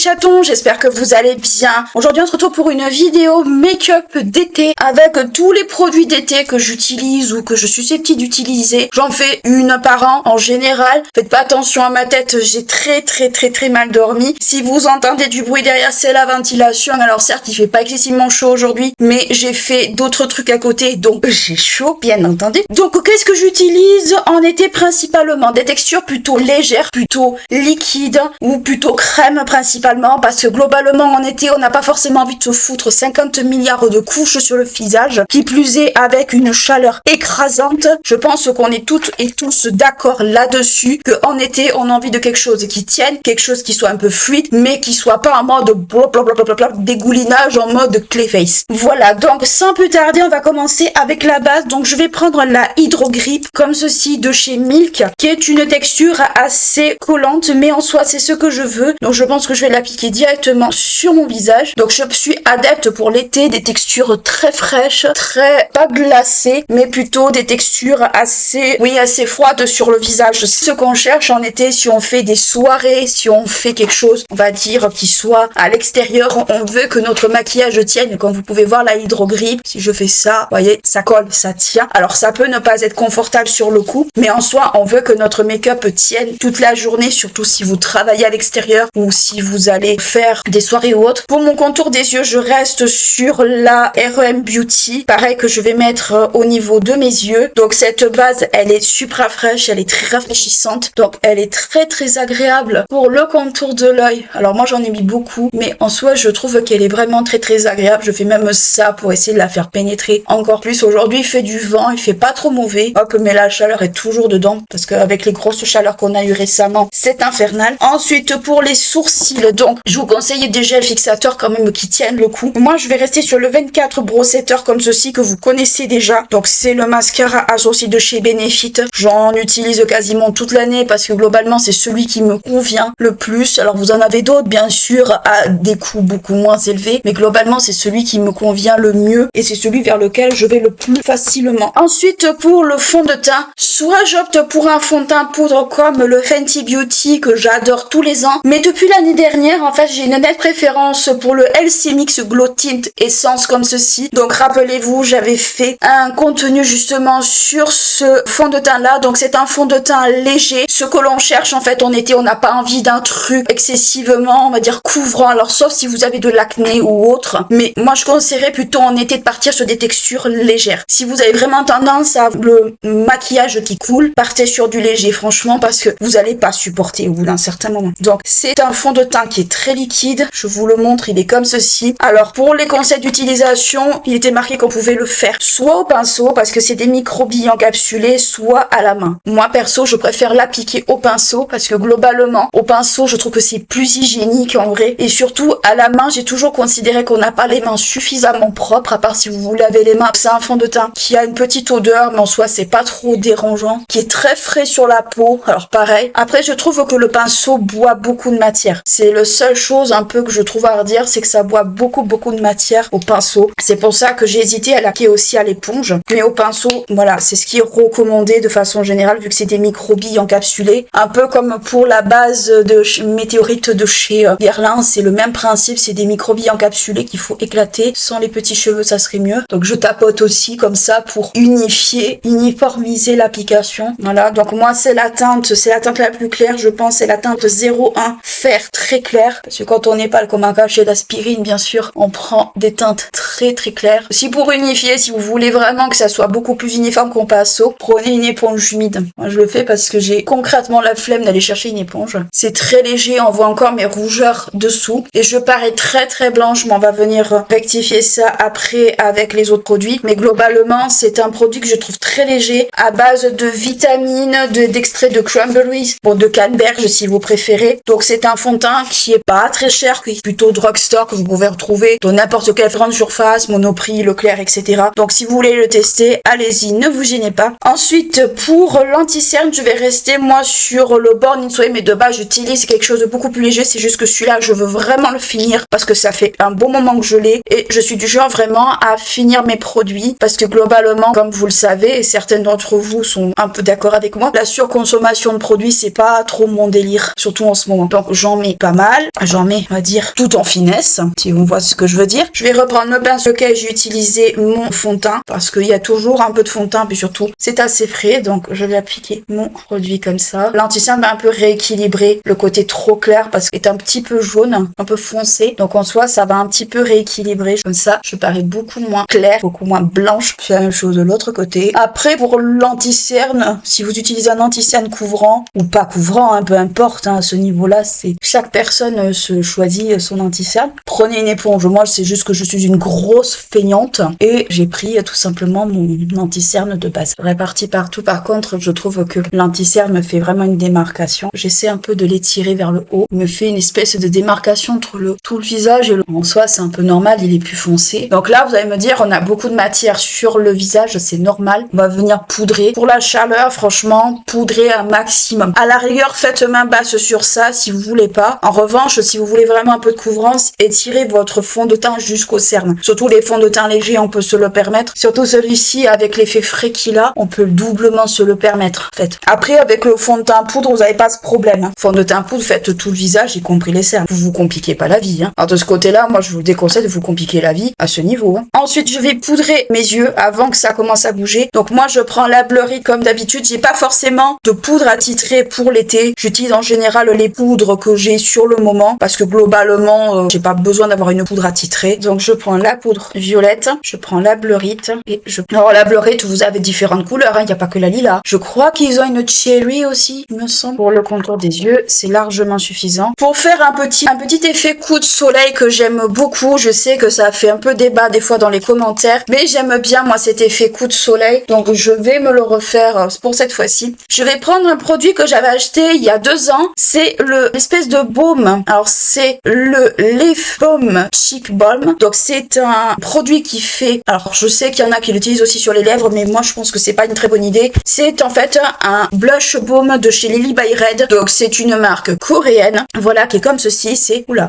chatons, j'espère que vous allez bien. Aujourd'hui on se retrouve pour une vidéo make-up d'été avec tous les produits d'été que j'utilise ou que je suis susceptible d'utiliser. J'en fais une par an en général. Faites pas attention à ma tête, j'ai très mal dormi. Si vous entendez du bruit derrière, c'est la ventilation. Alors certes il fait pas excessivement chaud aujourd'hui, mais j'ai fait d'autres trucs à côté, donc j'ai chaud bien entendu. Donc qu'est-ce que j'utilise en été? Principalement des textures plutôt légères, plutôt liquides ou plutôt crème principalement, parce que globalement en été on n'a pas forcément envie de se foutre 50 milliards de couches sur le visage, qui plus est avec une chaleur écrasante. Je pense qu'on est toutes et tous d'accord là-dessus, que en été on a envie de quelque chose qui tienne, quelque chose qui soit un peu fluide, mais qui soit pas en mode blablabla dégoulinage, en mode clayface. Voilà, donc sans plus tarder on va commencer avec la base. Donc je vais prendre la Hydro Grip comme ceci de chez Milk, qui est une texture assez collante, mais en soi c'est ce que je veux, donc je pense que je vais l'appliquer directement sur mon visage. Donc je suis adepte pour l'été des textures très fraîches, très pas glacées, mais plutôt des textures assez froides sur le visage. C'est ce qu'on cherche en été si on fait des soirées, si on fait quelque chose, on va dire, qui soit à l'extérieur. On veut que notre maquillage tienne. Comme vous pouvez voir la Hydro Grip, si je fais ça, vous voyez, ça colle, ça tient. Alors ça peut ne pas être confortable sur le cou, mais en soi on veut que notre make-up tienne toute la journée, surtout si vous travaillez à l'extérieur ou si vous allez faire des soirées ou autres. Pour mon contour des yeux, je reste sur la R.E.M. Beauty, pareil, que je vais mettre au niveau de mes yeux. Donc cette base elle est super fraîche, elle est très rafraîchissante, donc elle est très agréable pour le contour de l'œil. Alors moi j'en ai mis beaucoup, mais en soi je trouve qu'elle est vraiment très agréable. Je fais même ça pour essayer de la faire pénétrer encore plus. Aujourd'hui il fait du vent, il fait pas trop mauvais, hop, mais la chaleur est toujours dedans, parce qu'avec les grosses chaleurs qu'on a eu récemment, c'est infernal. Ensuite pour les sourcils, donc je vous conseille des gels fixateurs quand même qui tiennent le coup. Moi je vais rester sur le 24 Brow Setter comme ceci, que vous connaissez déjà. Donc c'est le mascara à sourcils de chez Benefit. J'en utilise quasiment toute l'année parce que globalement c'est celui qui me convient le plus. Alors vous en avez d'autres bien sûr à des coûts beaucoup moins élevés, mais globalement c'est celui qui me convient le mieux et c'est celui vers lequel je vais le plus facilement. Ensuite pour le fond de teint, soit j'opte pour un fond de teint poudre comme le Fenty Beauty que j'adore tous les ans, mais depuis l'année dernière en fait j'ai une nette préférence pour le LC Mix Glow Tint Essence comme ceci. Donc rappelez-vous, j'avais fait un contenu justement sur ce fond de teint là. Donc c'est un fond de teint léger, ce que l'on cherche en fait en été. On n'a pas envie d'un truc excessivement, on va dire, couvrant, alors sauf si vous avez de l'acné ou autre, mais moi je conseillerais plutôt en été de partir sur des textures légères. Si vous avez vraiment tendance à le maquillage qui coule, partez sur du léger franchement, parce que vous allez pas supporter au bout d'un certain moment. Donc c'est un fond de teint qui est très liquide, je vous le montre, il est comme ceci. Alors pour les conseils d'utilisation, il était marqué qu'on pouvait le faire soit au pinceau parce que c'est des micro-billes encapsulées, soit à la main. Moi perso je préfère l'appliquer au pinceau parce que globalement au pinceau je trouve que c'est plus hygiénique en vrai, et surtout à la main j'ai toujours considéré qu'on n'a pas les mains suffisamment propres, à part si vous vous lavez les mains. C'est un fond de teint qui a une petite odeur, mais en soi c'est pas trop dérangeant, qui est très frais sur la peau. Alors pareil, après je trouve que le pinceau boit beaucoup de matière. C'est la seule chose un peu que je trouve à redire, c'est que ça boit beaucoup de matière au pinceau. C'est pour ça que j'ai hésité à l'appliquer aussi à l'éponge, mais au pinceau voilà, c'est ce qui est recommandé de façon générale vu que c'est des micro-billes encapsulées, un peu comme pour la base de météorite de chez Guerlain. C'est le même principe, c'est des micro-billes encapsulées qu'il faut éclater. Sans les petits cheveux ça serait mieux, donc je tapote aussi comme ça pour uniformiser l'application. Voilà, donc moi c'est la teinte la plus claire, je pense, c'est la teinte 01 fer très clair, parce que quand on n'est pas comme un cachet d'aspirine bien sûr, on prend des teintes très claires. Si pour unifier, si vous voulez vraiment que ça soit beaucoup plus uniforme qu'en pinceau, prenez une éponge humide. Moi je le fais parce que j'ai concrètement la flemme d'aller chercher une éponge. C'est très léger, on voit encore mes rougeurs dessous et je parais très blanche, mais on va venir rectifier ça après avec les autres produits. Mais globalement c'est un produit que je trouve très léger, à base de vitamines, d'extrait de cranberries, bon, de canneberge si vous préférez. Donc c'est un fond de teint qui est pas très cher, qui est plutôt drugstore, que vous pouvez retrouver dans n'importe quelle grande surface, Monoprix, Leclerc, etc. Donc si vous voulez le tester, allez-y, ne vous gênez pas. Ensuite pour l'anti-cerne, je vais rester moi sur le Born in Soleil, mais de base j'utilise quelque chose de beaucoup plus léger. C'est juste que celui-là je veux vraiment le finir parce que ça fait un bon moment que je l'ai et je suis du genre vraiment à finir mes produits, parce que globalement, comme vous le savez, et certaines d'entre vous sont un peu d'accord avec moi, la surconsommation de produits c'est pas trop mon délire, surtout en ce moment. Donc j'en mets pas mal. général. J'en mets, on va dire, tout en finesse, si on voit ce que je veux dire. Je vais reprendre le pinceau lequel j'ai utilisé mon fond de teint, parce qu'il y a toujours un peu de fond de teint, puis surtout, c'est assez frais, donc je vais appliquer mon produit comme ça. L'anti-cerne va un peu rééquilibrer le côté trop clair, parce qu'il est un petit peu jaune, un peu foncé, donc en soi, ça va un petit peu rééquilibrer. Comme ça, je parais beaucoup moins claire, beaucoup moins blanche. Je fais la même chose de l'autre côté. Après, pour l'anti-cerne, si vous utilisez un anti-cerne couvrant, ou pas couvrant, peu importe, à ce niveau-là, c'est chaque personne se choisit son anti-cerne. Prenez une éponge. Moi, c'est juste que je suis une grosse feignante et j'ai pris tout simplement mon anti-cerne de base. Réparti partout. Par contre, je trouve que l'anti-cerne me fait vraiment une démarcation. J'essaie un peu de l'étirer vers le haut. Il me fait une espèce de démarcation entre tout le visage et en soi, c'est un peu normal, il est plus foncé. Donc là, vous allez me dire, on a beaucoup de matière sur le visage, c'est normal. On va venir poudrer. Pour la chaleur, franchement, poudrer un maximum. À la rigueur, faites main basse sur ça si vous voulez pas. En revanche, si vous voulez vraiment un peu de couvrance, étirez votre fond de teint jusqu'au cerne. Surtout les fonds de teint légers, on peut se le permettre. Surtout celui-ci, avec l'effet frais qu'il a, on peut doublement se le permettre, en fait. Après, avec le fond de teint poudre, vous n'avez pas ce problème. Fond de teint poudre, faites tout le visage, y compris les cernes. Vous vous compliquez pas la vie. Alors de ce côté-là, moi, je vous déconseille de vous compliquer la vie à ce niveau. Ensuite, je vais poudrer mes yeux avant que ça commence à bouger. Donc moi, je prends la Blurry comme d'habitude. J'ai pas forcément de poudre attitrée pour l'été. J'utilise en général les poudres que j'ai sur le moment parce que globalement, j'ai pas besoin d'avoir une poudre attitrée. Donc je prends la poudre violette, je prends la Blurite et alors la Blurite, vous avez différentes couleurs. Il n'y a pas que la lilas. Je crois qu'ils ont une cherry aussi, il me semble. Pour le contour des yeux, c'est largement suffisant. Pour faire un petit effet coup de soleil que j'aime beaucoup. Je sais que ça fait un peu débat des fois dans les commentaires, mais j'aime bien moi cet effet coup de soleil. Donc je vais me le refaire pour cette fois-ci. Je vais prendre un produit que j'avais acheté il y a 2 ans. C'est l'espèce de baume. Alors c'est le Lip Balm Cheek Balm. Donc c'est un produit qui fait... Alors je sais qu'il y en a qui l'utilisent aussi sur les lèvres, mais moi je pense que c'est pas une très bonne idée. C'est en fait un blush baume de chez Lily by Red. Donc c'est une marque coréenne. Voilà, qui est comme ceci.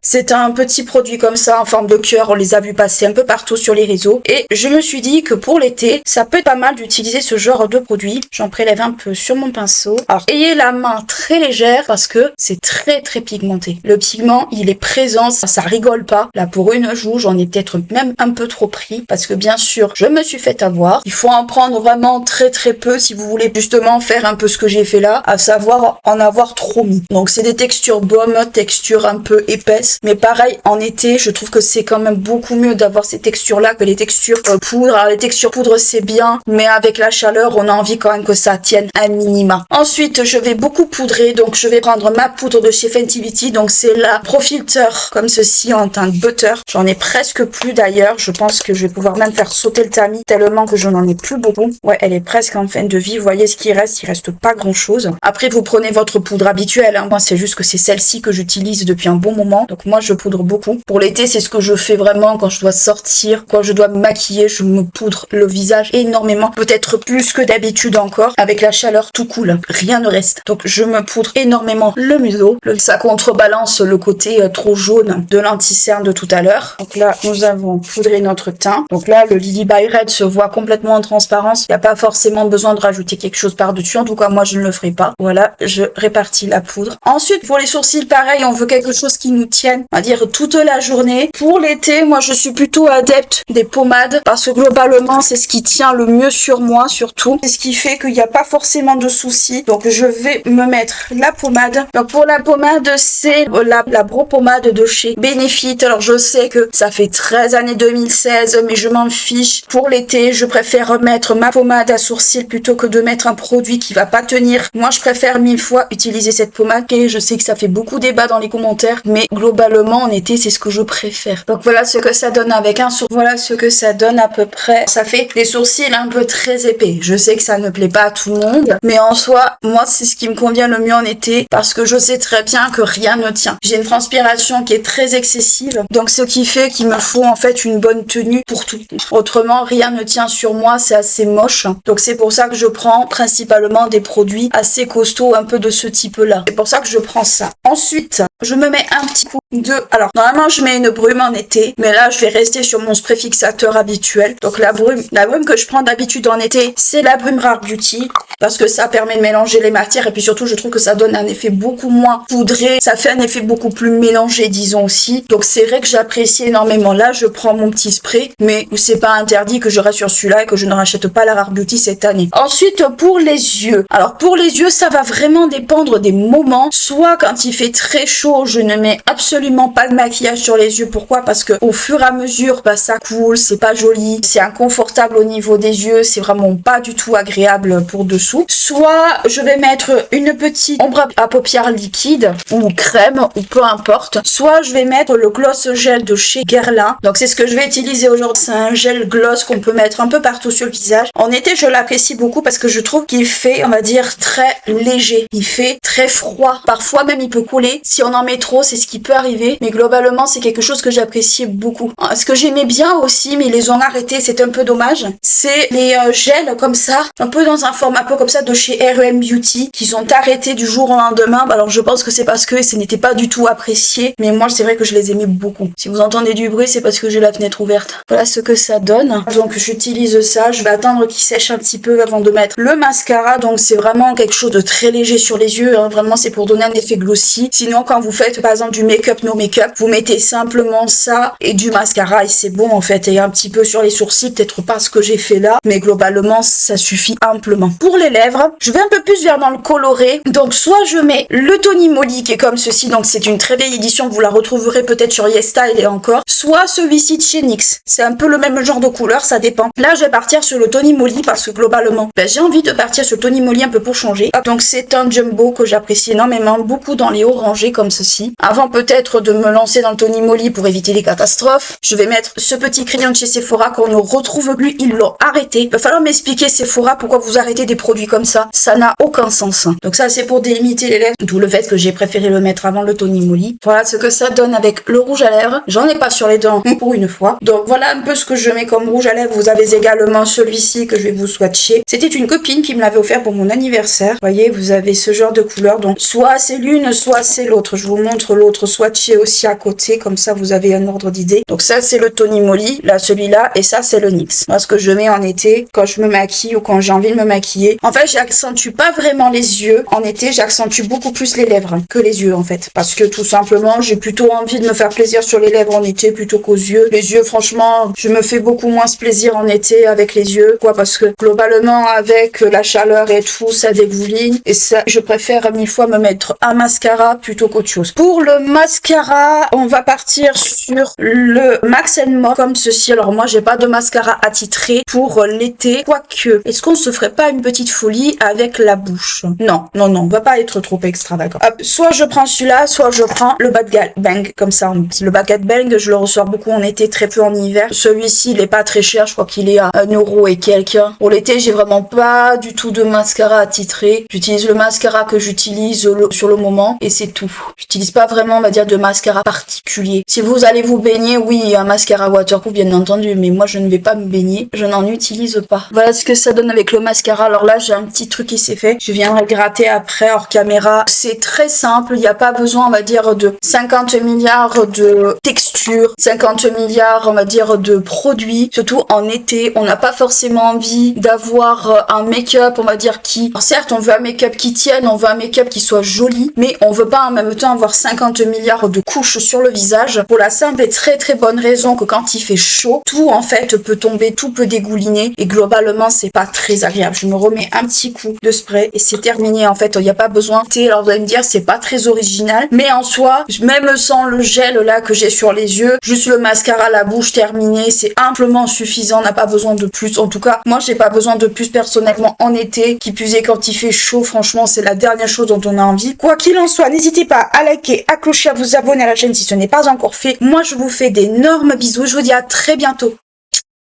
C'est un petit produit comme ça en forme de cœur. On les a vus passer un peu partout sur les réseaux. Et je me suis dit que pour l'été, ça peut être pas mal d'utiliser ce genre de produit. J'en prélève un peu sur mon pinceau. Alors ayez la main très légère parce que c'est très pigmenté. Le pigment, il est présent, ça rigole pas. Là pour une joue, j'en ai peut-être même un peu trop pris parce que bien sûr, je me suis fait avoir. Il faut en prendre vraiment très peu si vous voulez justement faire un peu ce que j'ai fait là, à savoir en avoir trop mis. Donc c'est des textures baume, textures un peu épaisses, mais pareil en été, je trouve que c'est quand même beaucoup mieux d'avoir ces textures là que les textures poudre. Alors les textures poudre c'est bien, mais avec la chaleur, on a envie quand même que ça tienne un minima. Ensuite, je vais beaucoup poudrer, donc je vais prendre ma poudre de chez Fenty Beauty, donc c'est la Pro Filter comme ceci en teinte butter. J'en ai presque plus d'ailleurs, je pense que je vais pouvoir même faire sauter le tamis tellement que je n'en ai plus beaucoup. Ouais, elle est presque en fin de vie, vous voyez ce qu'il reste pas grand chose. Après vous prenez votre poudre habituelle, moi c'est juste que c'est celle-ci que j'utilise depuis un bon moment, donc moi je poudre beaucoup. Pour l'été, c'est ce que je fais vraiment quand je dois sortir, quand je dois me maquiller, je me poudre le visage énormément, peut-être plus que d'habitude encore. Avec la chaleur, tout coule, rien ne reste. Donc je me poudre énormément le museau. Ça contrebalance le côté trop jaune de l'anti-cerne de tout à l'heure. Donc là, nous avons poudré notre teint. Donc là, le Lily by Red se voit complètement en transparence. Il n'y a pas forcément besoin de rajouter quelque chose par-dessus. En tout cas, moi, je ne le ferai pas. Voilà, je répartis la poudre. Ensuite, pour les sourcils, pareil, on veut quelque chose qui nous tienne, on va dire, toute la journée. Pour l'été, moi, je suis plutôt adepte des pommades parce que globalement, c'est ce qui tient le mieux sur moi, surtout. C'est ce qui fait qu'il n'y a pas forcément de soucis. Donc, je vais me mettre la pommade. Donc, pour la pommade, c'est la Bro Pommade de chez Benefit. Alors, je sais que ça fait 13 années 2016, mais je m'en fiche. Pour l'été, je préfère mettre ma pommade à sourcils plutôt que de mettre un produit qui va pas tenir. Moi, je préfère 1000 fois utiliser cette pommade et je sais que ça fait beaucoup débat dans les commentaires, mais globalement, en été, c'est ce que je préfère. Donc, voilà ce que ça donne avec un sourcil. Voilà ce que ça donne à peu près. Ça fait des sourcils un peu très épais. Je sais que ça ne plaît pas à tout le monde, mais en soi, moi, c'est ce qui me convient le mieux en été parce que je sais très bien que rien ne tient. J'ai une transpiration qui est très excessive, donc ce qui fait qu'il me faut en fait une bonne tenue pour tout. Autrement, rien ne tient sur moi, c'est assez moche. Donc c'est pour ça que je prends principalement des produits assez costauds, un peu de ce type-là. C'est pour ça que je prends ça. Ensuite, je me mets un petit coup de... Alors, normalement, je mets une brume en été, mais là, je vais rester sur mon spray fixateur habituel. Donc la brume que je prends d'habitude en été, c'est la brume Rare Beauty, parce que ça permet de mélanger les matières, et puis surtout, je trouve que ça donne un effet beaucoup moins poudré, Ça fait un effet beaucoup plus mélangé, disons aussi. Donc c'est vrai que j'apprécie énormément. Là, je prends mon petit spray, mais c'est pas interdit que je reste sur celui-là et que je ne rachète pas la Rare Beauty cette année. Ensuite, pour les yeux. Alors pour les yeux, ça va vraiment dépendre des moments. Soit quand il fait très chaud, je ne mets absolument pas de maquillage sur les yeux. Pourquoi? Parce que au fur et à mesure, ça coule, c'est pas joli, c'est inconfortable au niveau des yeux, c'est vraiment pas du tout agréable pour dessous. Soit je vais mettre une petite ombre à paupières liquide ou crème ou peu importe. Soit je vais mettre le gloss gel de chez Guerlain. Donc c'est ce que je vais utiliser aujourd'hui. C'est un gel gloss qu'on peut mettre un peu partout sur le visage. En été, je l'apprécie beaucoup parce que je trouve qu'il fait, on va dire, très léger. Il fait très froid. Parfois même il peut couler. Si on en met trop, c'est ce qui peut arriver. Mais globalement, c'est quelque chose que j'apprécie beaucoup. Ce que j'aimais bien aussi, mais ils les ont arrêtés, c'est un peu dommage. C'est les gels comme ça, un peu dans un format un peu comme ça de chez R&M Beauty, qui sont arrêtés du jour au lendemain. Alors je pense que c'est parce que ce n'était pas du tout apprécié. Mais moi, c'est vrai que je les aimais beaucoup. Si vous entendez du bruit, c'est parce que j'ai la fenêtre ouverte. Voilà ce que ça donne. Donc j'utilise ça. Je vais attendre qu'il sèche un petit peu avant de mettre le mascara. Donc c'est vraiment quelque chose de très léger sur les yeux. Vraiment, c'est pour donner un effet glossy. Sinon, quand vous faites par exemple du make-up, no make-up, vous mettez simplement ça et du mascara et c'est bon en fait. Et un petit peu sur les sourcils, peut-être pas ce que j'ai fait là, mais globalement, ça suffit amplement. Pour les lèvres, je vais un peu plus vers dans le coloré. Donc soit je mets le Tony Moly qui est comme ceci. Donc c'est une très vieille édition. Vous la retrouverez peut-être sur YesStyle et encore. Soit celui-ci de chez NYX. C'est un peu le même genre de couleur, ça dépend. Là, je vais partir sur le Tony Moly parce que globalement, j'ai envie de partir sur le Tony Moly un peu pour changer. Donc c'est un jumbo que j'apprécie énormément, beaucoup dans les orangés comme ceci. Avant peut-être de me lancer dans le Tony Moly pour éviter les catastrophes, je vais mettre ce petit crayon de chez Sephora qu'on ne retrouve plus, ils l'ont arrêté. Il va falloir m'expliquer Sephora pourquoi vous arrêtez des produits comme ça. Ça n'a aucun sens. Donc ça c'est pour délimiter les lèvres, d'où le fait que j'ai préféré le mettre avant le Tony Moly. Voilà ce que ça donne avec le rouge à lèvres. J'en ai pas sur les dents pour une fois. Donc voilà un peu ce que je mets comme rouge à lèvres. Vous avez également celui-ci que je vais vous swatcher. C'était une copine qui me l'avait offert pour mon anniversaire. Vous voyez, vous avez ce genre de couleur. Donc soit c'est l'une, soit c'est l'autre. Je vous montre l'autre swatché aussi à côté. Comme ça, vous avez un ordre d'idée. Donc ça, c'est le Tony Moly. Là, celui-là. Et ça, c'est le NYX. Moi, ce que je mets en été, quand je me maquille ou quand j'ai envie de me maquiller. En fait, j'accentue pas vraiment les yeux. En été, j'accentue beaucoup plus les lèvres que les yeux, en fait. Parce que tout simplement, j'ai plutôt envie de me faire plaisir sur les lèvres en été plutôt qu'aux yeux. Les yeux, franchement, je me fais beaucoup moins plaisir en été avec les yeux. Quoi, parce que globalement, avec la chaleur et tout, ça dégouline. Et ça, je préfère 1000 fois me mettre un mascara plutôt qu'autre chose. Pour le mascara, on va partir sur le Max More comme ceci. Alors moi, j'ai pas de mascara attitré pour l'été. Quoique, est-ce qu'on se ferait pas une petite folie avec la bouche? Non, non, non, on va pas être trop extravagant. Hop, soit je prends celui-là, soit je prends le Bad Bang, comme ça. Le Bad Bang, je le ressors beaucoup en été, très peu en hiver. Celui-ci, il est pas très cher, je crois qu'il est à 1€ et quelques. Pour l'été, j'ai vraiment pas du tout de mascara attitré. J'utilise le mascara que j'utilise sur le moment et c'est tout. J'utilise pas vraiment, on va dire, de mascara particulier. Si vous allez vous baigner, oui, un mascara waterproof, bien entendu, mais moi, je ne vais pas me baigner. Je n'en utilise pas. Voilà ce que ça donne avec le mascara. Alors là, j'ai un petit truc qui s'est fait. Je viendrai gratter après hors caméra. C'est très simple. Il n'y a pas besoin, on va dire, de 50 milliards de textures, 50 milliards, on va dire, de produits. Surtout en été, on n'a pas forcément envie d'avoir un make-up, on va dire, qui... Alors certes, on veut un make-up qui tienne, on veut un make-up qui soit joli, mais on veut pas en même temps avoir 50 milliards de couches sur le visage. Pour la simple et très très bonne raison que quand il fait chaud, tout en fait peut tomber, tout peut dégouliner et globalement c'est pas très agréable. Je me remets un petit coup de spray et c'est terminé en fait, il n'y a pas besoin. Alors vous allez me dire c'est pas très original, mais en soi, même sans le gel là que j'ai sur les yeux, juste le mascara, la bouche terminée, c'est amplement suffisant, on n'a pas besoin de plus. En tout cas, moi j'ai pas besoin de plus personnellement en été, qui plus est quand il fait chaud, franchement c'est la dernière chose dont on a envie. Quoi qu'il en soit, n'hésitez pas à liker, à clocher, à vous abonner à la chaîne si ce n'est pas encore fait. Moi je vous fais d'énormes bisous, je vous dis à très bientôt.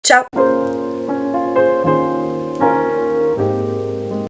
Ciao.